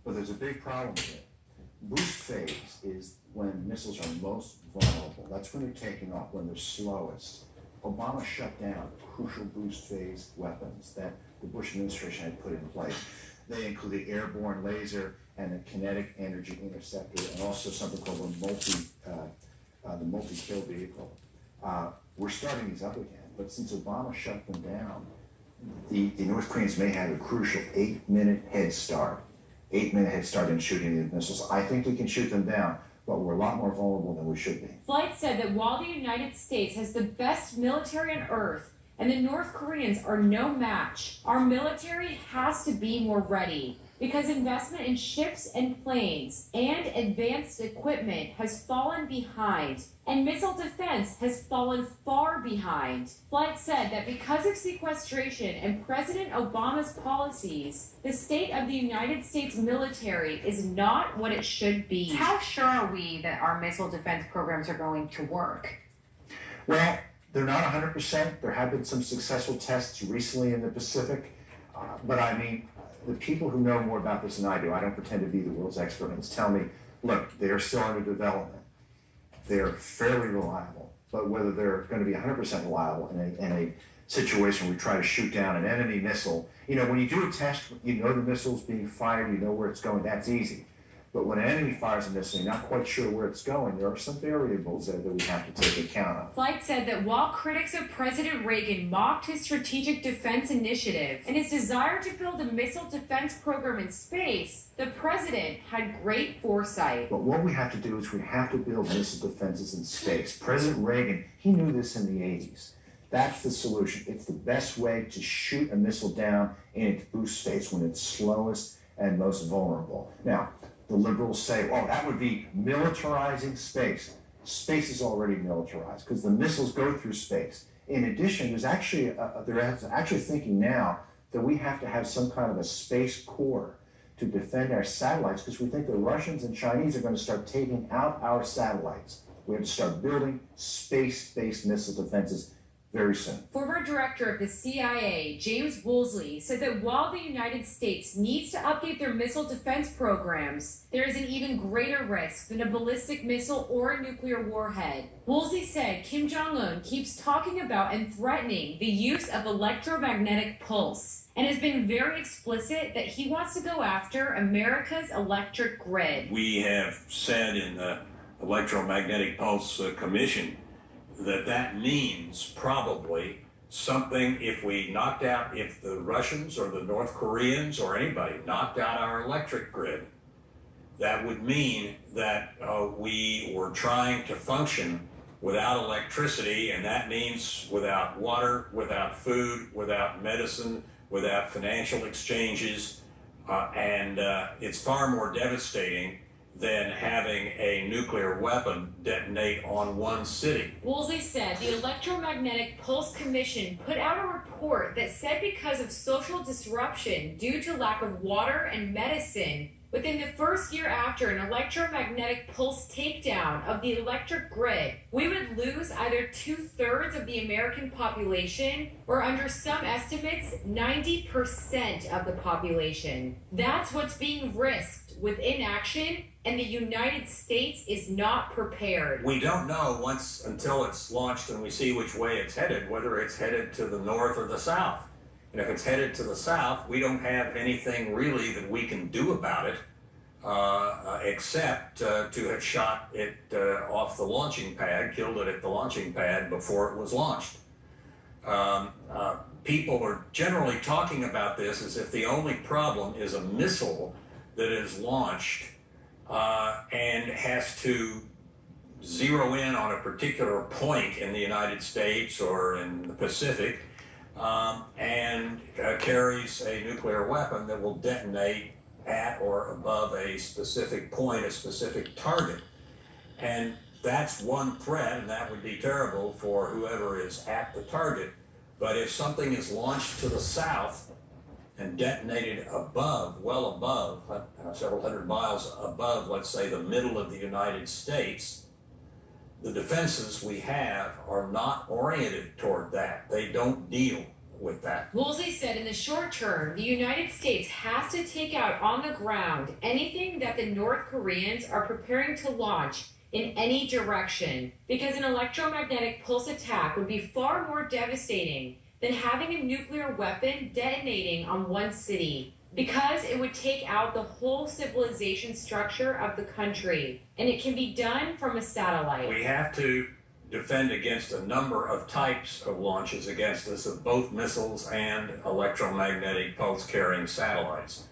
But there's a big problem with it. Boost phase is when missiles are most vulnerable. That's when they're taking off, when they're slowest. Obama shut down crucial boost phase weapons that the Bush administration had put in place. They include the airborne laser and the kinetic energy interceptor, and also something called the multi-kill vehicle. We're starting these up again, but since Obama shut them down, the North Koreans may have a crucial 8-minute head start. 8-minute head start in shooting these missiles. I think we can shoot them down, but we're a lot more vulnerable than we should be. Flight said that while the United States has the best military on Earth and the North Koreans are no match, our military has to be more ready because investment in ships and planes and advanced equipment has fallen behind, and missile defense has fallen far behind. Flight said that because of sequestration and President Obama's policies, the state of the United States military is not what it should be. How sure are we that our missile defense programs are going to work? Well, they're not 100%. There have been some successful tests recently in the Pacific, but I mean, the people who know more about this than I do, I don't pretend to be the world's expert on this, tell me, look, they are still under development. They're fairly reliable, but whether they're going to be 100% reliable in a situation where we try to shoot down an enemy missile, you know, when you do a test, you know the missile's being fired, you know where it's going, that's easy. But when an enemy fires a missile, you're not quite sure where it's going. There are some variables there that we have to take account of. Flight said that while critics of President Reagan mocked his strategic defense initiative and his desire to build a missile defense program in space, the president had great foresight. But what we have to do is we have to build missile defenses in space. President Reagan, he knew this in the 80s. That's the solution. It's the best way to shoot a missile down in its boost phase when it's slowest and most vulnerable. Now, the liberals say, well, that would be militarizing space. Space is already militarized because the missiles go through space. In addition, they're actually thinking now that we have to have some kind of a space corps to defend our satellites because we think the Russians and Chinese are going to start taking out our satellites. We have to start building space-based missile defenses very soon. Former director of the CIA, James Woolsey, said that while the United States needs to update their missile defense programs, there is an even greater risk than a ballistic missile or a nuclear warhead. Woolsey said Kim Jong-un keeps talking about and threatening the use of electromagnetic pulse and has been very explicit that he wants to go after America's electric grid. We have said in the Electromagnetic Pulse Commission that means probably something if the Russians or the North Koreans or anybody knocked out our electric grid, that would mean that we were trying to function without electricity, and that means without water, without food, without medicine, without financial exchanges, and it's far more devastating than having a nuclear weapon detonate on one city. Woolsey said the Electromagnetic Pulse Commission put out a report that said because of social disruption due to lack of water and medicine, within the first year after an electromagnetic pulse takedown of the electric grid, we would lose either 2/3 of the American population or, under some estimates, 90% of the population. That's what's being risked with inaction, and the United States is not prepared. We don't know until it's launched and we see which way it's headed, whether it's headed to the north or the south. And if it's headed to the south, we don't have anything really that we can do about it, except to have shot it off the launching pad, killed it at the launching pad before it was launched. People are generally talking about this as if the only problem is a missile that is launched and has to zero in on a particular point in the United States or in the Pacific, and carries a nuclear weapon that will detonate at or above a specific point, a specific target. And that's one threat, and that would be terrible for whoever is at the target. But if something is launched to the south and detonated above, well above, several hundred miles above, let's say, the middle of the United States, the defenses we have are not oriented toward that. They don't deal with that. Woolsey said in the short term, the United States has to take out on the ground anything that the North Koreans are preparing to launch in any direction, because an electromagnetic pulse attack would be far more devastating than having a nuclear weapon detonating on one city, because it would take out the whole civilization structure of the country, and it can be done from a satellite. We have to defend against a number of types of launches against us of both missiles and electromagnetic pulse carrying satellites.